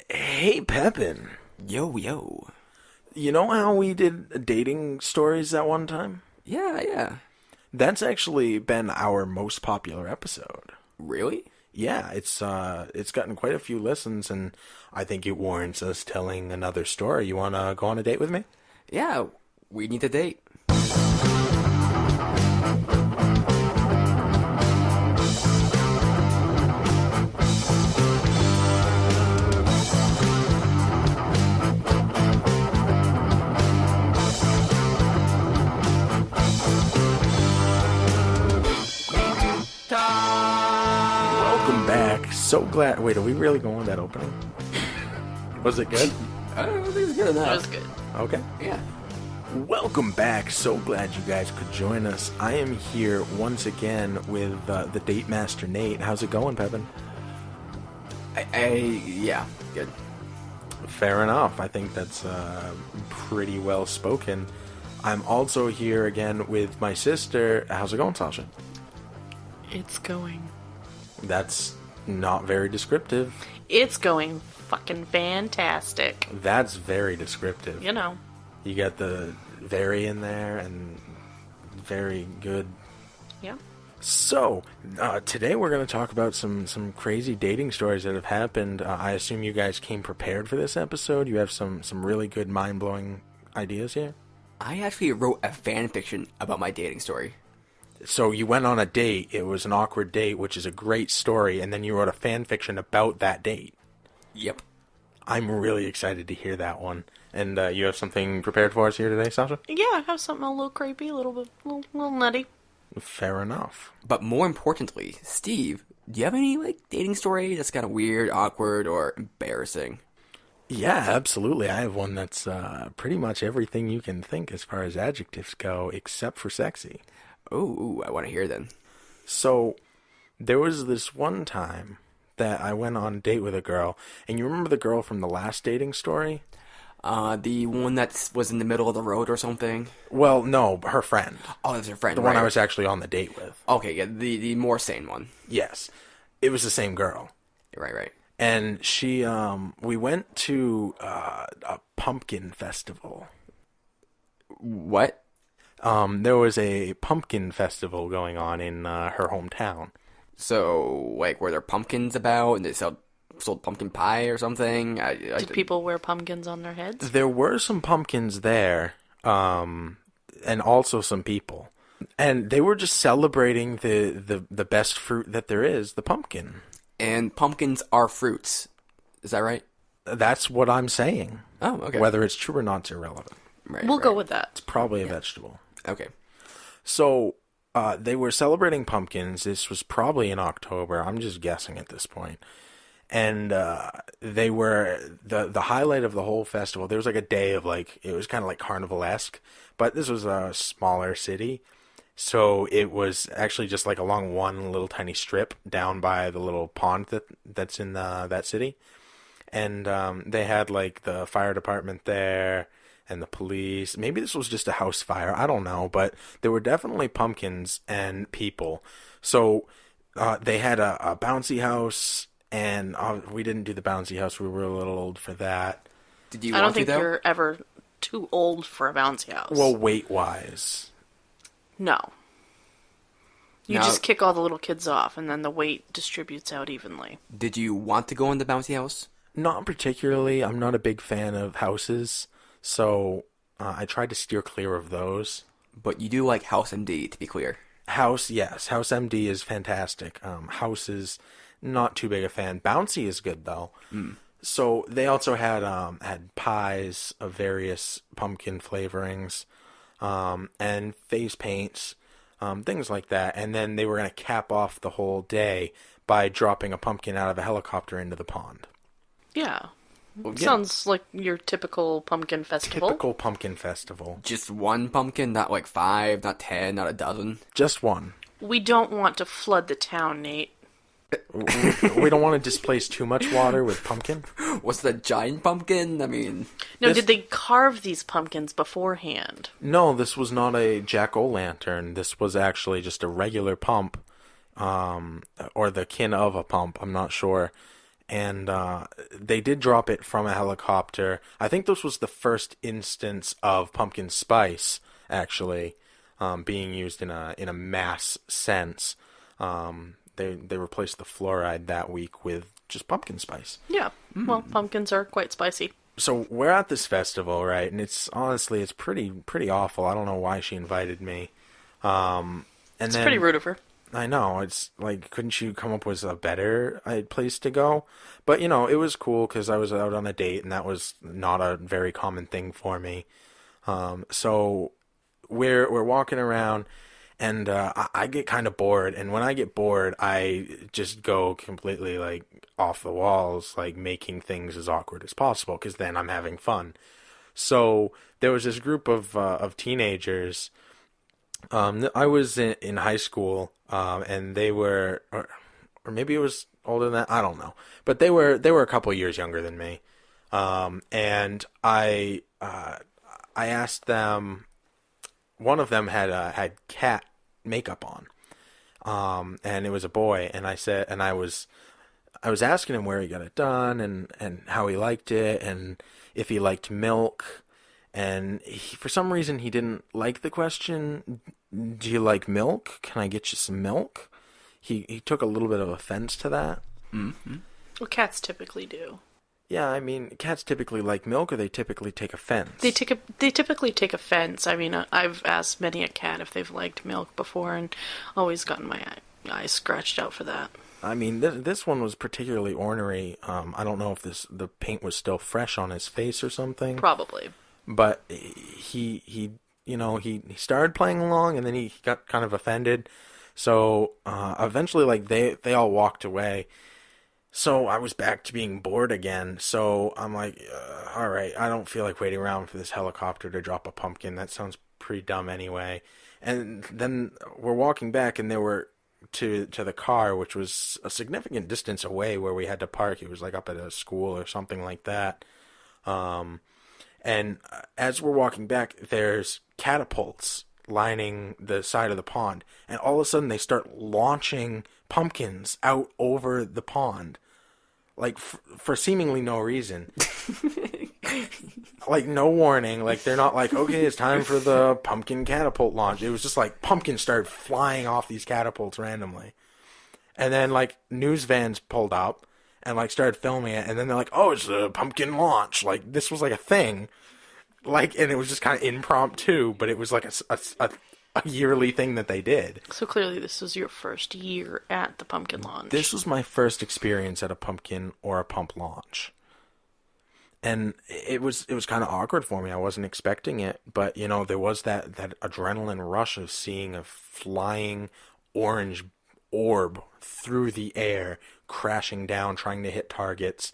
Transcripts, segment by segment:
Hey, Pepin. Yo, yo. You know how we did dating stories that one time? Yeah. That's actually been our most popular episode. Really? Yeah, it's gotten quite a few listens, and I think it warrants us telling another story. You want to go on a date with me? Yeah, we need to date. Welcome back. So glad. Wait, are we really going with that opening? Was it good? I don't think it's good enough. That was good. Okay. Yeah. Welcome back. So glad you guys could join us. I am here once again with the Date Master Nate. How's it going, Pepin? Yeah, good. Fair enough. I think that's pretty well spoken. I'm also here again with my sister. How's it going, Sasha? It's going. That's not very descriptive. It's going fucking fantastic. That's very descriptive. You know. You got the very in there and very good. Yeah. So, today we're going to talk about some crazy dating stories that have happened. I assume you guys came prepared for this episode. You have some really good mind-blowing ideas here? I actually wrote a fan fiction about my dating story. So you went on a date, it was an awkward date, which is a great story, and then you wrote a fan fiction about that date. Yep. I'm really excited to hear that one. And you have something prepared for us here today, Sasha? Yeah, I have something a little creepy, a little nutty. Fair enough. But more importantly, Steve, do you have any, dating story that's kind of weird, awkward, or embarrassing? Yeah, absolutely. I have one that's pretty much everything you can think as far as adjectives go, except for sexy. Oh, I want to hear then. So, there was this one time that I went on a date with a girl, and you remember the girl from the last dating story? The one that was in the middle of the road or something? Well, no, her friend. Oh, that's her friend, The right. one I was actually on the date with. Okay, yeah, the more sane one. Yes. It was the same girl. Right. And she, we went to a pumpkin festival. What? There was a pumpkin festival going on in her hometown. So, were there pumpkins about, and they sold pumpkin pie or something? Did people wear pumpkins on their heads? There were some pumpkins there, and also some people. And they were just celebrating the best fruit that there is, the pumpkin. And pumpkins are fruits. Is that right? That's what I'm saying. Oh, okay. Whether it's true or not is irrelevant. We'll go with that. It's probably a vegetable. Okay. So, they were celebrating pumpkins. This was probably in October. I'm just guessing at this point. And they were the highlight of the whole festival. There was a day of it was kind of like carnival-esque, but this was a smaller city. So it was actually just along one little tiny strip down by the little pond that's in that city. And they had the fire department there and the police. Maybe this was just a house fire. I don't know. But there were definitely pumpkins and people. So they had a bouncy house, and we didn't do the bouncy house. We were a little old for that. Did you I don't want think to, though? you're ever too old for a bouncy house. Well, weight-wise. No. You Now- just kick all the little kids off, and then the weight distributes out evenly. Did you want to go in the bouncy house? Not particularly. I'm not a big fan of houses, so I tried to steer clear of those. But you do like House MD, to be clear. House, yes. House MD is fantastic. House is not too big a fan. Bouncy is good, though. So they also had pies of various pumpkin flavorings, and face paints, things like that. And then they were going to cap off the whole day by dropping a pumpkin out of a helicopter into the pond. Yeah. Yeah. Sounds like your typical pumpkin festival. Typical pumpkin festival. Just one pumpkin, not 5, not 10, not a dozen. Just one. We don't want to flood the town, Nate. We don't want to displace too much water with pumpkin. Was it a giant pumpkin? I mean... No, This- did they carve these pumpkins beforehand? No, this was not a jack-o'-lantern. This was actually just a regular pump, or the kin of a pump. I'm not sure. and they did drop it from a helicopter. I think this was the first instance of pumpkin spice actually being used in a mass sense. They replaced the fluoride that week with just pumpkin spice. Yeah. Well, pumpkins are quite spicy. So we're at this festival, right? And it's pretty awful. I don't know why she invited me. It's pretty rude of her. I know. It's like, couldn't you come up with a better place to go? But, it was cool because I was out on a date, and that was not a very common thing for me. So we're walking around, and I get kind of bored. And when I get bored, I just go completely, like, off the walls, like, making things as awkward as possible, because then I'm having fun. So there was this group of teenagers. I was in high school, and they were, or maybe it was older than that. I don't know, but they were a couple years younger than me. And I asked them. One of them had cat makeup on, and it was a boy. And I was asking him where he got it done, and how he liked it, and if he liked milk. And for some reason, he didn't like the question, do you like milk? Can I get you some milk? He took a little bit of offense to that. Mm-hmm. Well, cats typically do. Yeah, I mean, cats typically like milk, or they typically take offense. They typically take offense. I mean, I've asked many a cat if they've liked milk before, and always gotten my eyes scratched out for that. I mean, this one was particularly ornery. I don't know if the paint was still fresh on his face or something. Probably. But he started playing along, and then he got kind of offended. So eventually, like, they all walked away. So I was back to being bored again. So I'm like, all right, I don't feel like waiting around for this helicopter to drop a pumpkin. That sounds pretty dumb anyway. And then we're walking back, and they were to the car, which was a significant distance away where we had to park. It was like up at a school or something like that. And as we're walking back, there's catapults lining the side of the pond. And all of a sudden, they start launching pumpkins out over the pond. Like, for seemingly no reason. Like, no warning. Like, they're not like, okay, it's time for the pumpkin catapult launch. It was just like pumpkins started flying off these catapults randomly. And then, like, news vans pulled up and, like, started filming it, and then they're like, oh, it's a pumpkin launch. Like, this was, like, a thing. Like, and it was just kind of impromptu, but it was, like, a yearly thing that they did. So clearly this was your first year at the pumpkin launch. This was my first experience at a pumpkin or a pump launch. And it was kind of awkward for me. I wasn't expecting it, but, there was that adrenaline rush of seeing a flying orange orb through the air, crashing down, trying to hit targets,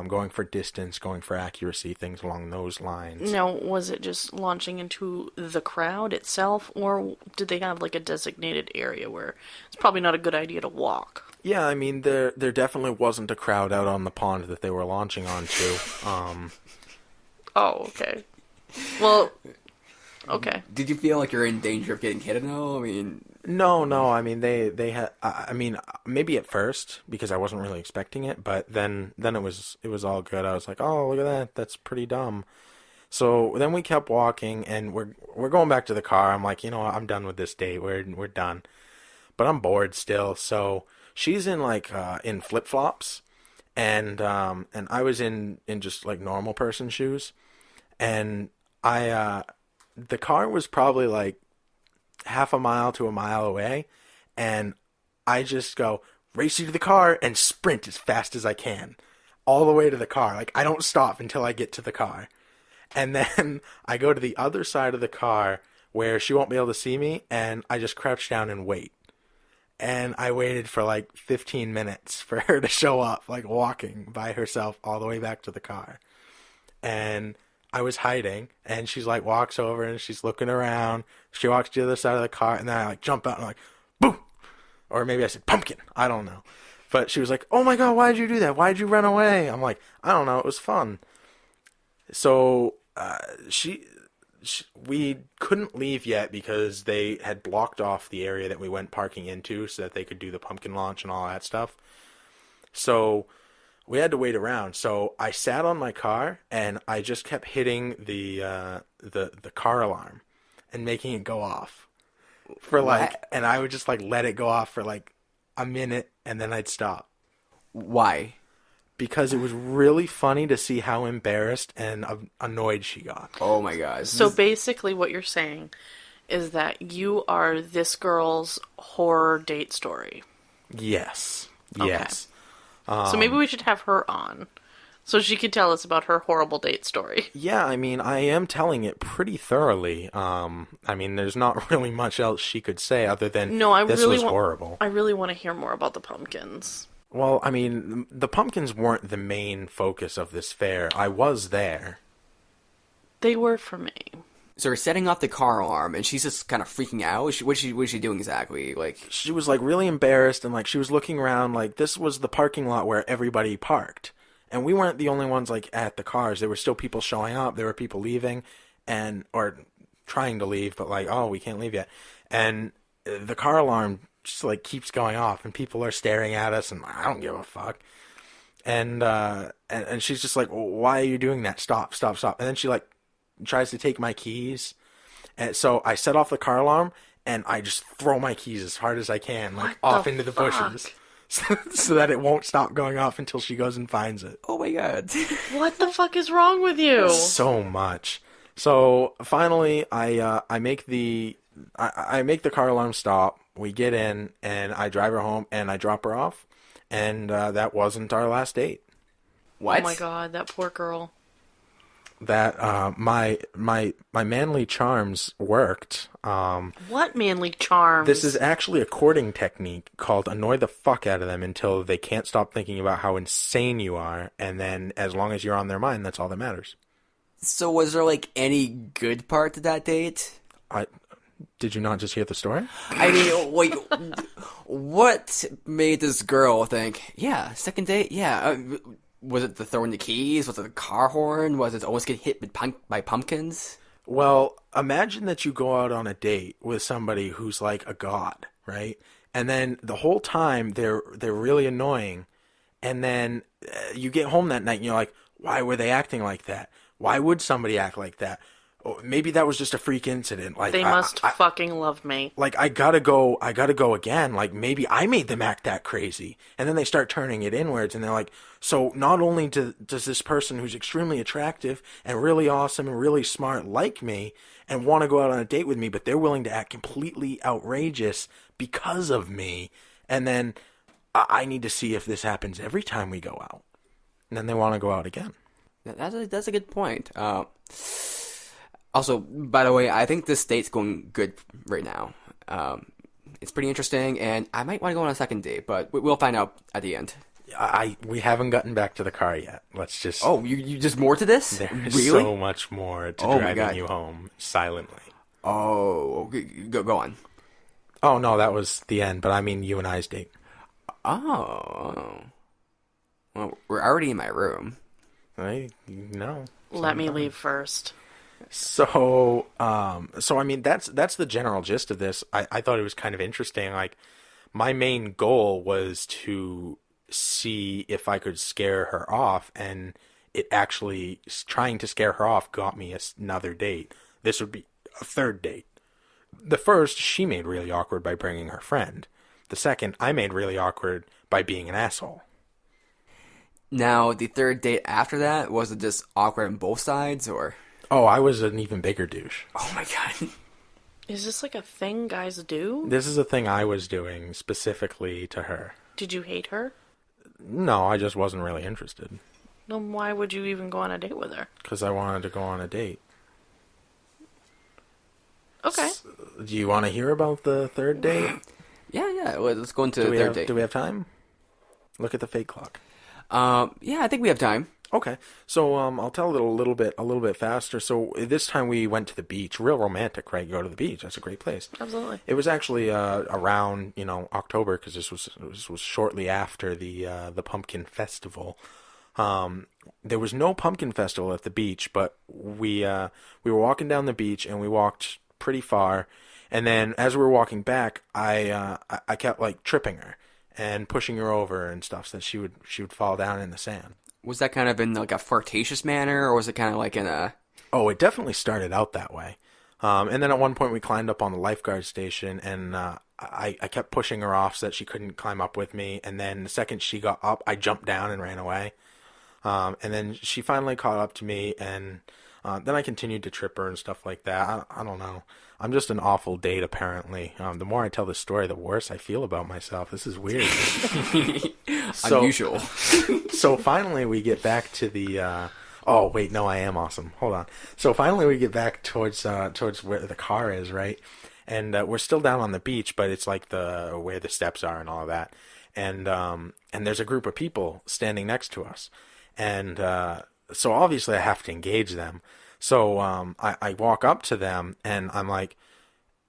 going for distance, going for accuracy, things along those lines. Now, was it just launching into the crowd itself, or did they have like a designated area where it's probably not a good idea to walk? Yeah, I mean, there definitely wasn't a crowd out on the pond that they were launching onto. Oh, okay. Well, okay. Did you feel like you're in danger of getting hit at all? I mean... No. I mean, they had. I mean, maybe at first because I wasn't really expecting it, but then it was all good. I was like, oh, look at that. That's pretty dumb. So then we kept walking, and we're going back to the car. I'm like, what? I'm done with this date. We're done. But I'm bored still. So she's in in flip flops, and I was in just like normal person shoes, and the car was probably like half a mile to a mile away, and I just go, race you to the car and sprint as fast as I can all the way to the car. Like, I don't stop until I get to the car. And then I go to the other side of the car where she won't be able to see me, and I just crouch down and wait. And I waited for like 15 minutes for her to show up, like walking by herself all the way back to the car. And I was hiding, and she's like walks over and she's looking around. She walks to the other side of the car, and then I like jump out and I'm like, boom! Or maybe I said pumpkin. I don't know. But she was like, oh my God, why'd you do that? Why'd you run away? I'm like, I don't know. It was fun. So we couldn't leave yet because they had blocked off the area that we went parking into so that they could do the pumpkin launch and all that stuff. So we had to wait around. So I sat on my car and I just kept hitting the car alarm and making it go off for What? and I would just like let it go off for like a minute and then I'd stop Why? because it was really funny to see how embarrassed and annoyed she got. Oh my god. So basically what you're saying is that you are this girl's horror date story. Yes. Okay. Yes. So maybe we should have her on so she could tell us about her horrible date story. Yeah, I mean, I am telling it pretty thoroughly. I mean, there's not really much else she could say other than this really was horrible. I really want to hear more about the pumpkins. Well, I mean, the pumpkins weren't the main focus of this fair. I was there. They were for me. So we're setting off the car alarm, and she's just kind of freaking out. What's she doing exactly? Like, She was like really embarrassed and like she was looking around like this was the parking lot where everybody parked. And we weren't the only ones like at the cars. There were still people showing up. There were people leaving or trying to leave, but like, oh, we can't leave yet. And the car alarm just like keeps going off and people are staring at us and I don't give a fuck. And she's just like, why are you doing that? Stop, stop, stop. And then she like tries to take my keys. And so I set off the car alarm and I just throw my keys as hard as I can, like off into the bushes. So that it won't stop going off until she goes and finds it. oh my god. What the fuck is wrong with you? So much. So finally, I make the car alarm stop. We get in, and I drive her home, and I drop her off, and that wasn't our last date. What? Oh my god, that poor girl. That my manly charms worked. What manly charms? This is actually a courting technique called annoy the fuck out of them until they can't stop thinking about how insane you are, and then as long as you're on their mind, that's all that matters. So was there like any good part to that date? Did you not just hear the story? I mean, like, what made this girl think, yeah, second date, yeah, was it the throwing the keys? Was it the car horn? Was it almost get hit by pumpkins? Well, imagine that you go out on a date with somebody who's like a god, right? And then the whole time they're really annoying, and then you get home that night and you're like, why were they acting like that? Why would somebody act like that? Oh, maybe that was just a freak incident. Like they must fucking love me. Like I gotta go again. Like maybe I made them act that crazy, and then they start turning it inwards, and they're like, so not only does this person who's extremely attractive and really awesome and really smart like me and want to go out on a date with me, but they're willing to act completely outrageous because of me, and then I need to see if this happens every time we go out, and then they want to go out again. That's a good point. Also, by the way, I think this date's going good right now. It's pretty interesting, and I might want to go on a second date, but we'll find out at the end. We haven't gotten back to the car yet. Let's just... Oh, you just more to this? There's really? so much more to Oh my driving God. you home silently. Oh, okay, go on. Oh, no, that was the end, but I mean you and I's date. Oh. Well, we're already in my room. No. Let me leave first. So I mean, that's the general gist of this. I thought it was kind of interesting. Like, my main goal was to see if I could scare her off, and it actually, trying to scare her off got me another date. This would be a third date. The first, she made really awkward by bringing her friend. The second, I made really awkward by being an asshole. Now, the third date after that, was it just awkward on both sides, or? Oh, I was an even bigger douche. Oh my god. Is this like a thing guys do? This is a thing I was doing specifically to her. Did you hate her? No, I just wasn't really interested. Then why would you even go on a date with her? Because I wanted to go on a date. Okay. Do you want to hear about the third date? Yeah. Well, let's go into the third date. Do we have time? Look at the fake clock. Yeah, I think we have time. Okay, so I'll tell it a little bit faster. So this time we went to the beach. Real romantic, right? You go to the beach. That's a great place. Absolutely. It was actually around October, because this was shortly after the pumpkin festival. There was no pumpkin festival at the beach, but we were walking down the beach and we walked pretty far, and then as we were walking back, I kept like tripping her. and pushing her over and stuff so that she would fall down in the sand. Was that kind of in like a flirtatious manner, or was it kind of like in a... Oh, it definitely started out that way. And then at one point we climbed up on the lifeguard station, and I kept pushing her off so that she couldn't climb up with me. And then the second she got up, I jumped down and ran away. And then she finally caught up to me, and then I continued to trip her and stuff like that. I don't know. I'm just an awful date, apparently. The more I tell this story, the worse I feel about myself. This is weird. Unusual. So finally we get back to the... oh, wait, no, I am awesome. Hold on. So finally we get back towards where the car is, right? And we're still down on the beach, but it's like where the steps are and all of that. And there's a group of people standing next to us. And so obviously I have to engage them. So I walk up to them, and I'm like,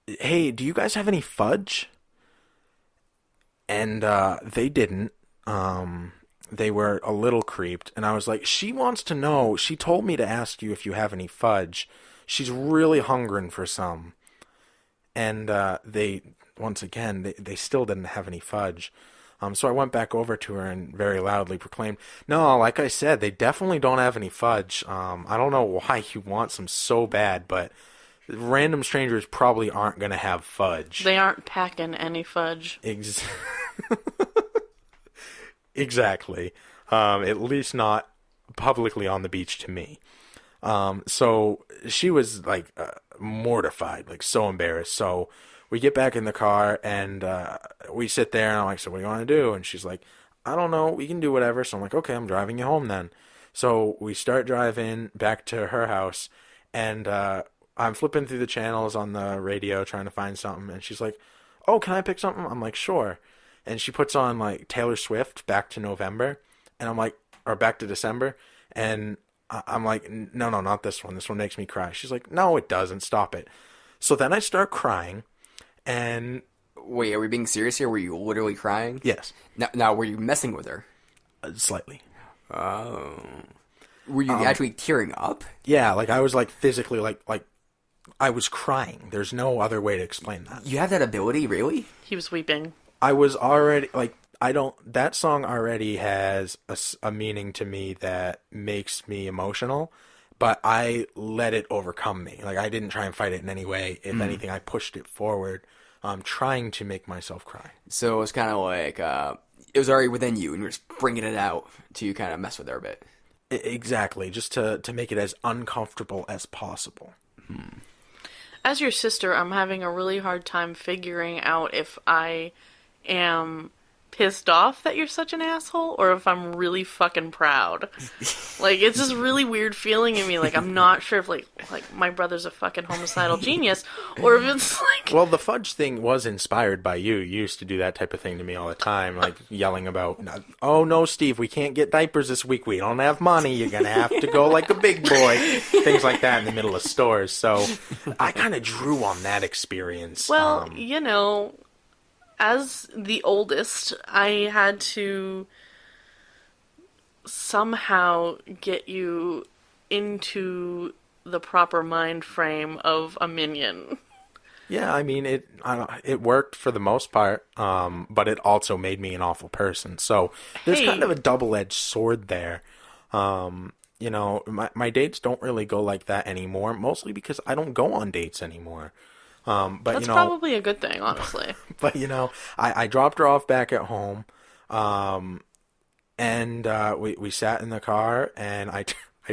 hey, do you guys have any fudge? And they didn't. They were a little creeped, and I was like, she wants to know. She told me to ask you if you have any fudge. She's really hungering for some. And they still didn't have any fudge. So I went back over to her and very loudly proclaimed, no, like I said, they definitely don't have any fudge. I don't know why you want some so bad, but random strangers probably aren't going to have fudge. They aren't packing any fudge. Exactly. At least not publicly on the beach to me. So she was like mortified, like so embarrassed. So we get back in the car, and we sit there, and I'm like, so what do you want to do? And she's like, I don't know, we can do whatever. So I'm like, okay, I'm driving you home then. So we start driving back to her house, and I'm flipping through the channels on the radio trying to find something, and she's like, oh, can I pick something? I'm like, sure. And she puts on like Taylor Swift, Back to November, and I'm like, or Back to December, and I'm like, no, not this one. This one makes me cry. She's like, no, it doesn't. Stop it. So then I start crying, and... Wait, are we being serious here? Were you literally crying? Yes. Now were you messing with her? Slightly. Oh. Were you actually tearing up? Yeah, like I was like physically like I was crying. There's no other way to explain that. You have that ability, really? He was weeping. I was already like, that song already has a meaning to me that makes me emotional, but I let it overcome me. Like I didn't try and fight it in any way. If anything, I pushed it forward, trying to make myself cry. So it was kind of like, it was already within you, and you were just bringing it out to kind of mess with her a bit. Exactly, just to make it as uncomfortable as possible. As your sister, I'm having a really hard time figuring out if I am pissed off that you're such an asshole, or if I'm really fucking proud. Like, it's this really weird feeling in me. Like, I'm not sure if, like my brother's a fucking homicidal genius, or if it's like... Well, the fudge thing was inspired by you. You used to do that type of thing to me all the time, like yelling about, oh, no, Steve, we can't get diapers this week. We don't have money. You're going to have to go like a big boy. Things like that in the middle of stores. So I kind of drew on that experience. Well, you know... As the oldest, I had to somehow get you into the proper mind frame of a minion. Yeah, I mean, it worked for the most part, but it also made me an awful person. So there's kind of a double-edged sword there. You know, my dates don't really go like that anymore, mostly because I don't go on dates anymore. But that's you know, probably a good thing, honestly. But you know, I dropped her off back at home, and we sat in the car, and I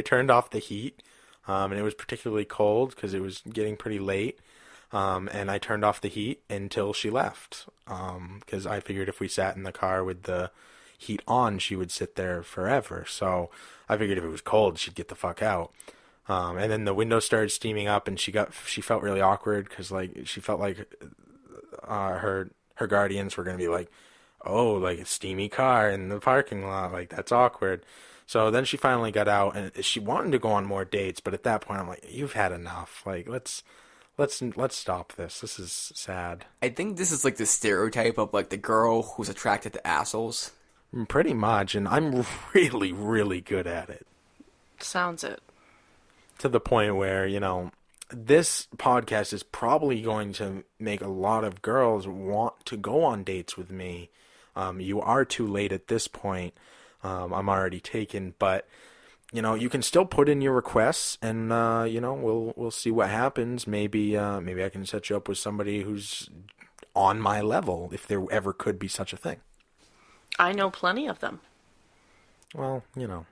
turned off the heat, and it was particularly cold because it was getting pretty late, and I turned off the heat until she left, because I figured if we sat in the car with the heat on, she would sit there forever. So I figured if it was cold, she'd get the fuck out. And then the window started steaming up, and she felt really awkward because like she felt like her guardians were gonna be like, oh, like a steamy car in the parking lot, like that's awkward. So then she finally got out, and she wanted to go on more dates, but at that point I'm like, you've had enough. Like let's stop this. This is sad. I think this is like the stereotype of like the girl who's attracted to assholes. Pretty much, and I'm really, really good at it. Sounds it. To the point where, you know, this podcast is probably going to make a lot of girls want to go on dates with me, You are too late at this point. I'm already taken, but you can still put in your requests, and we'll see what happens. Maybe I can set you up with somebody who's on my level, if there ever could be such a thing. I know plenty of them. Well, you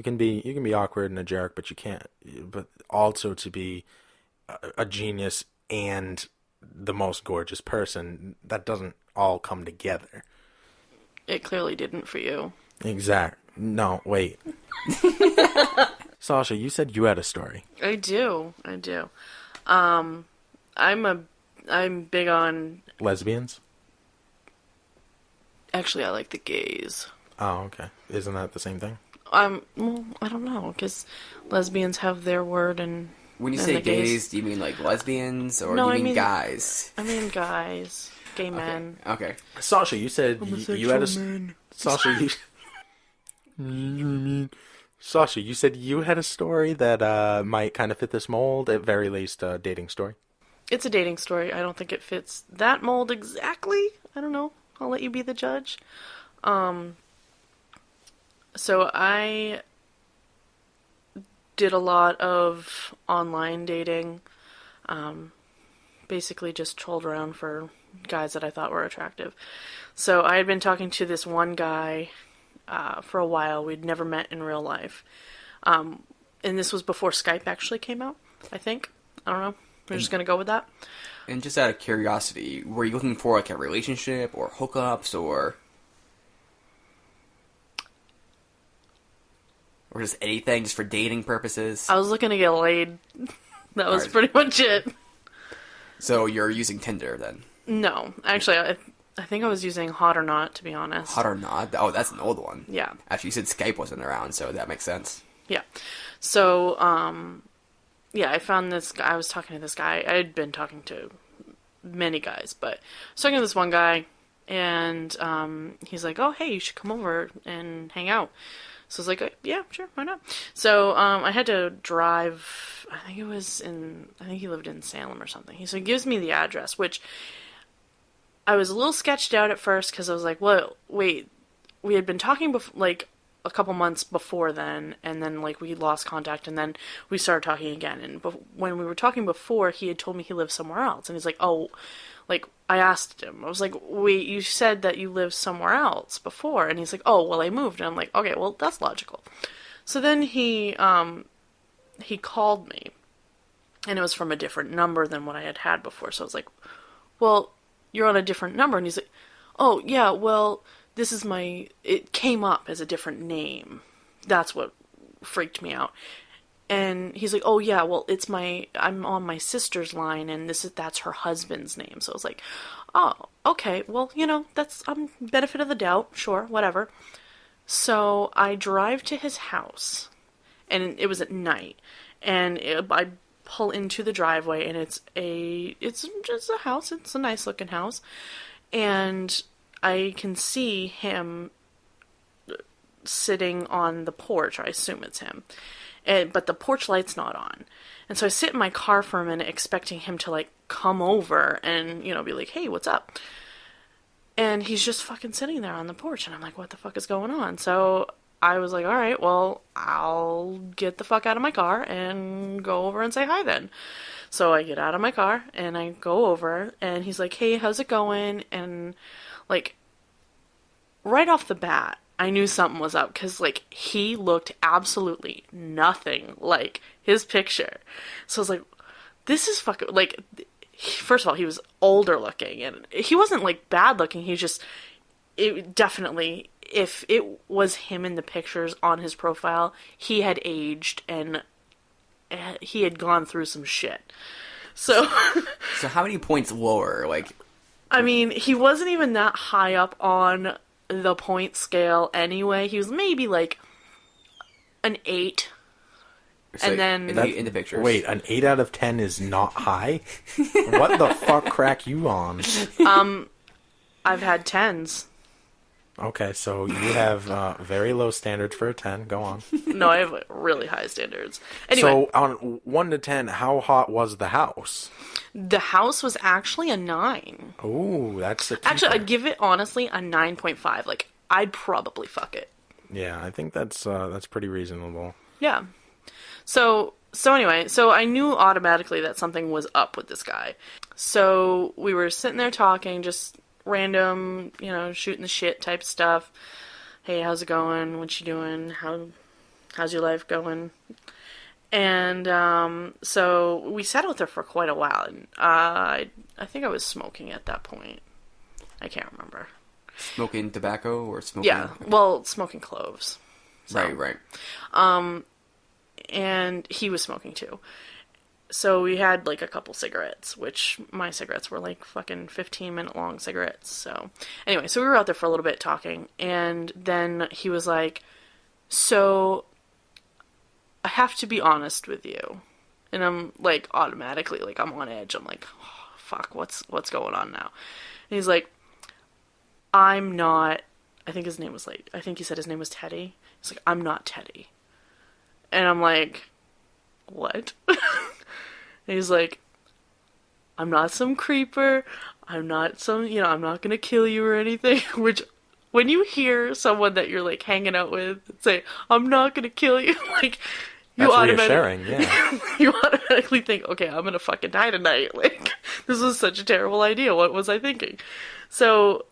can be awkward and a jerk, but you can't. But also to be a genius and the most gorgeous person, that doesn't all come together. It clearly didn't for you. Exact. No, wait. Sasha, you said you had a story. I do. I'm big on... Lesbians? Actually, I like the gays. Oh, okay. Isn't that the same thing? Well, I don't know, because lesbians have their word and... When you and say the gays, do you mean like lesbians, or No, do you I mean mean- guys? I mean guys. Gay men. Okay. Sasha, you said you had a... man. Sasha, Sasha, you said you had a story that might kind of fit this mold, at very least a dating story. It's a dating story. I don't think it fits that mold exactly. I don't know. I'll let you be the judge. So I did a lot of online dating. Basically just trolled around for guys that I thought were attractive. So I had been talking to this one guy for a while. We'd never met in real life. And this was before Skype actually came out, I think. I don't know. We're just going to go with that. And just out of curiosity, were you looking for like a relationship or hookups or just anything just for dating purposes? I was looking to get laid. That was Alright. pretty much it. So you're using Tinder then? No, actually, I think I was using Hot or Not, to be honest. Hot or Not? Oh, that's an old one. Yeah. Actually, you said Skype wasn't around, so that makes sense. Yeah. So, yeah, I found this guy. I was talking to this guy. I had been talking to many guys, but I was talking to this one guy, and he's like, oh, hey, you should come over and hang out. So I was like, yeah, sure, why not? So I had to drive, I think he lived in Salem or something. So he gives me the address, which I was a little sketched out at first because I was like, well, wait, we had been talking like a couple months before then, and then like we lost contact, and then we started talking again. And when we were talking before, he had told me he lived somewhere else, and he's like, oh, like I asked him, I was like, wait, you said that you lived somewhere else before, and he's like, oh, well, I moved, and I'm like, okay, well, that's logical. So then he called me, and it was from a different number than what I had before. So I was like, well, you're on a different number, and he's like, oh yeah, well, this is it came up as a different name. That's what freaked me out. And he's like, oh yeah, well, I'm on my sister's line, and that's her husband's name. So I was like, oh, okay, well, that's benefit of the doubt, sure, whatever. So I drive to his house, and it was at night, and I pull into the driveway, and it's just a house. It's a nice looking house, and I can see him sitting on the porch. I assume it's him. But the porch light's not on. And so I sit in my car for a minute expecting him to, like, come over and, be like, hey, what's up? And he's just fucking sitting there on the porch. And I'm like, what the fuck is going on? So I was like, all right, well, I'll get the fuck out of my car and go over and say hi then. So I get out of my car and I go over, and he's like, hey, how's it going? And, like, right off the bat, I knew something was up, because, like, he looked absolutely nothing like his picture. So I was like, this is fucking, like, first of all, he was older looking, and he wasn't, like, bad looking. He was just, it definitely, if it was him in the pictures on his profile, he had aged, and he had gone through some shit. So So how many points lower? Like, I mean, he wasn't even that high up on the point scale anyway. He was maybe like an 8. so And then- in the pictures. Wait, an 8 out of 10 is not high? What the fuck crack you on? I've had 10s. Okay, so you have very low standards for a 10. Go on. No, I have really high standards. Anyway, So on 1 to 10, how hot was the house? The house was actually a 9. Oh, that's the Actually, I'd give it, honestly, a 9.5. Like, I'd probably fuck it. Yeah, I think that's pretty reasonable. Yeah. So anyway, so I knew automatically that something was up with this guy. So we were sitting there talking, just random, shooting the shit type stuff. Hey, how's it going? What you doing? How's your life going? And so we sat with her for quite a while, and I think I was smoking at that point. I can't remember. Smoking tobacco or smoking? Yeah, well, smoking cloves. So. Right. And he was smoking too. So we had like a couple cigarettes, which my cigarettes were like fucking 15-minute long cigarettes. So anyway, so we were out there for a little bit talking, and then he was like, so I have to be honest with you. And I'm like automatically like I'm on edge. I'm like, oh, fuck, what's going on now? And he's like, I'm not, I think he said his name was Teddy. He's like, I'm not Teddy. And I'm like, what? And he's like, I'm not some creeper. I'm not some, I'm not gonna kill you or anything. Which, when you hear someone that you're like hanging out with say, I'm not gonna kill you, like, that's reassuring, yeah. You automatically think, okay, I'm gonna fucking die tonight. Like, this was such a terrible idea. What was I thinking? So,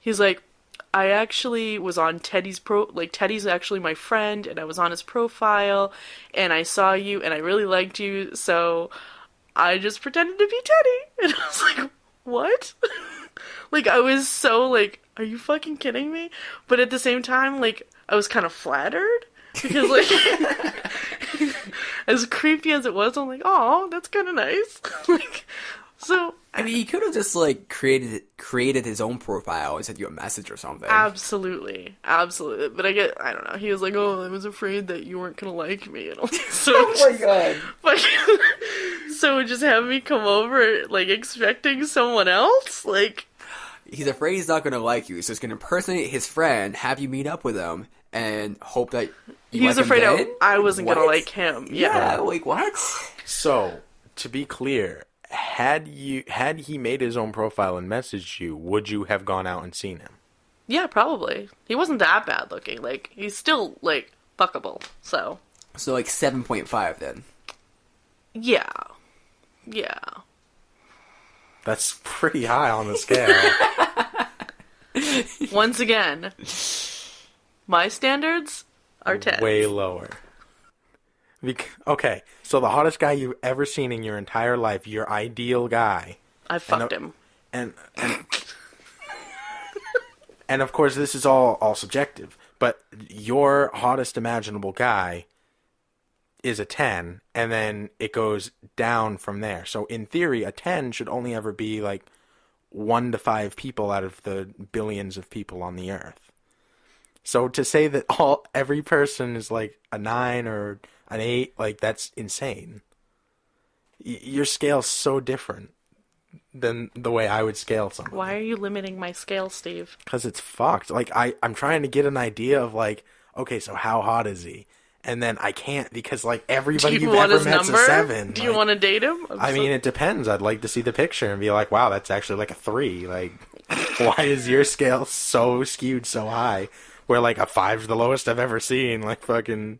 he's like, I actually was on Teddy's Teddy's actually my friend, and I was on his profile, and I saw you, and I really liked you, so I just pretended to be Teddy. And I was like, what? Like, I was so like, are you fucking kidding me? But at the same time, like, I was kind of flattered, because, like, as creepy as it was, I'm like, oh, that's kind of nice. Like, so... I mean, he could have just, like, created his own profile and sent you a message or something. Absolutely. But I don't know, he was like, oh, I was afraid that you weren't gonna like me, and all so oh my god. So just have me come over, like, expecting someone else? Like... He's afraid he's not gonna like you, so he's gonna impersonate his friend, have you meet up with him, and hope that you he was like afraid him I wasn't gonna like him. Yeah, like, what? So, to be clear... Had he made his own profile and messaged you, would you have gone out and seen him? Yeah, probably. He wasn't that bad looking. Like, he's still, like, fuckable, so. So, like, 7.5 then? Yeah. That's pretty high on the scale. Once again, my standards are 10. Way lower. Okay, so the hottest guy you've ever seen in your entire life, your ideal guy. I fucked him. And and of course this is all subjective, but your hottest imaginable guy is a 10, and then it goes down from there. So in theory, a 10 should only ever be like 1 to 5 people out of the billions of people on the earth. So to say that every person is like a 9 or an 8, like, that's insane. Your scale's so different than the way I would scale something. Why are you limiting my scale, Steve? Because it's fucked. Like, I'm trying to get an idea of, like, okay, so how hot is he? And then I can't, because, like, everybody you've ever met's a 7. Do you want to date him? I mean, it depends. I'd like to see the picture and be like, wow, that's actually like a 3. Like, why is your scale so skewed so high? Where, like, a 5's the lowest I've ever seen. Like, fucking...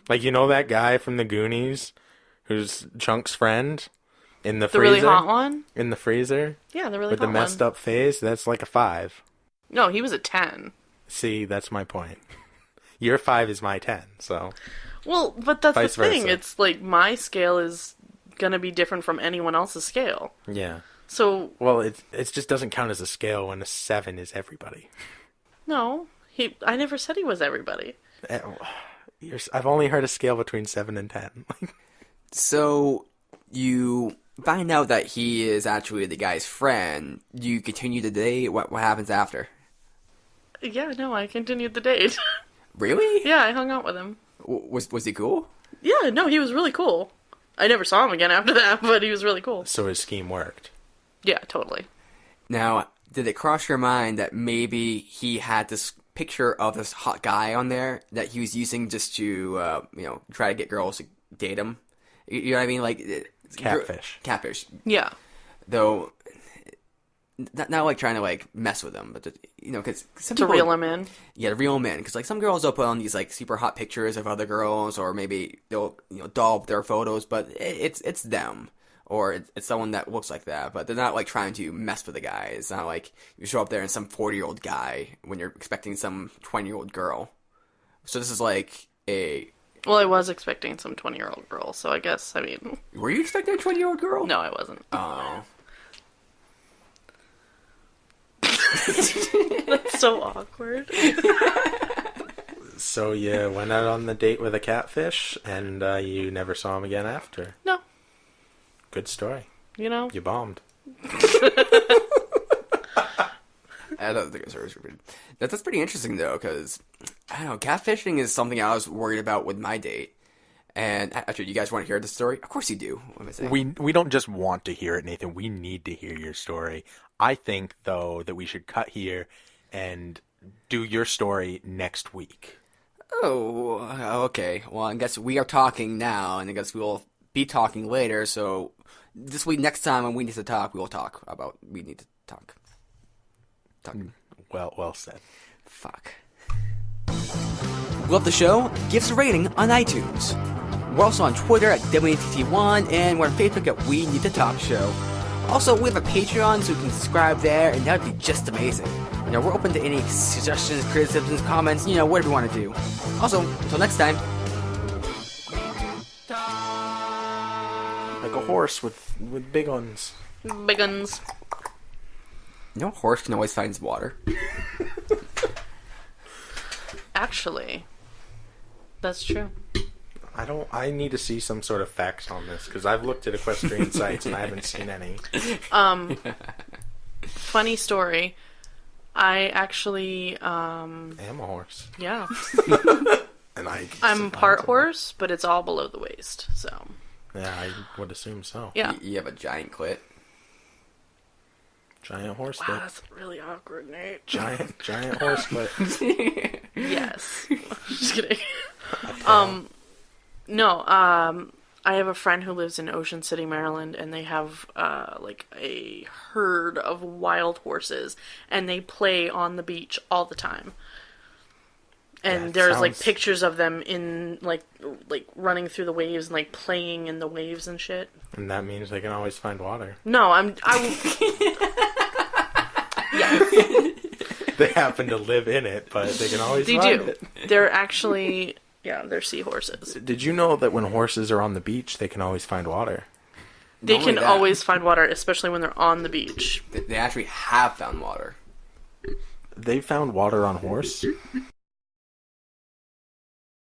Like, you know that guy from the Goonies who's Chunk's friend in the freezer? The really hot one? In the freezer? Yeah, the really with hot the one. messed up face? That's like a 5. No, he was a 10. See, that's my point. Your 5 is my 10, so... Well, but that's Vice the thing. versa. It's like my scale is gonna be different from anyone else's scale. Yeah. So... Well, it just doesn't count as a scale when a 7 is everybody. No. I never said he was everybody. I've only heard a scale between 7 and 10. So, you find out that he is actually the guy's friend. Do you continue the date? What happens after? Yeah, no, I continued the date. Really? Yeah, I hung out with him. Was he cool? Yeah, no, he was really cool. I never saw him again after that, but he was really cool. So his scheme worked. Yeah, totally. Now, did it cross your mind that maybe he had this picture of this hot guy on there that he was using just to, try to get girls to date him? You know what I mean? Like, Catfish. Catfish. Yeah. Though, not like trying to like mess with them, but because some To people, reel him in. Yeah, to reel them in. Because like some girls will put on these like super hot pictures of other girls, or maybe they'll doll up their photos, but it's them. Or it's someone that looks like that, but they're not like trying to mess with the guy. It's not like you show up there and some 40-year-old guy when you're expecting some 20-year-old girl. So this is like a... Well, I was expecting some 20-year-old girl, so I guess, I mean... Were you expecting a 20-year-old girl? No, I wasn't. Oh. That's so awkward. So you went out on the date with a catfish, and you never saw him again after. No. Good story. You know? You bombed. I don't think it's that's pretty interesting though, because I don't know, catfishing is something I was worried about with my date. And actually, you guys want to hear the story? Of course you do. What am I saying? We don't just want to hear it, Nathan. We need to hear your story. I think though that we should cut here and do your story next week. Oh, okay. Well, I guess we are talking now, and I guess we'll be talking later. So this week, next time when we need to talk, we will talk about we need to talk. Well said. Fuck. Love the show? Give us a rating on iTunes. We're also on Twitter at WATT1, and we're on Facebook at We Need to Talk Show. Also, we have a Patreon, so you can subscribe there, and that would be just amazing. We're open to any suggestions, criticisms, comments, whatever you want to do. Also, until next time. Like a horse with big ones. Big guns. A horse can always find water. Actually, that's true. I need to see some sort of facts on this, because I've looked at equestrian sites and I haven't seen any. Funny story. I actually, am a horse. yeah. And I'm part horse, but it's all below the waist, so. Yeah, I would assume so. Yeah. You have a giant clit. Giant horse Wow, clit. that's really awkward, Nate. Giant horse clit. Yes. Just kidding. No, I have a friend who lives in Ocean City, Maryland, and they have, like, a herd of wild horses, and they play on the beach all the time. And That there's, like, sounds- pictures of them in, like running through the waves and, like, playing in the waves and shit. And that means they can always find water. No, They happen to live in it, but they can always they find do. it. They're actually, they're seahorses. Did you know that when horses are on the beach, they can always find water? They Not only can that, always find water, especially when they're on the beach. They actually have found water. They found water on horse?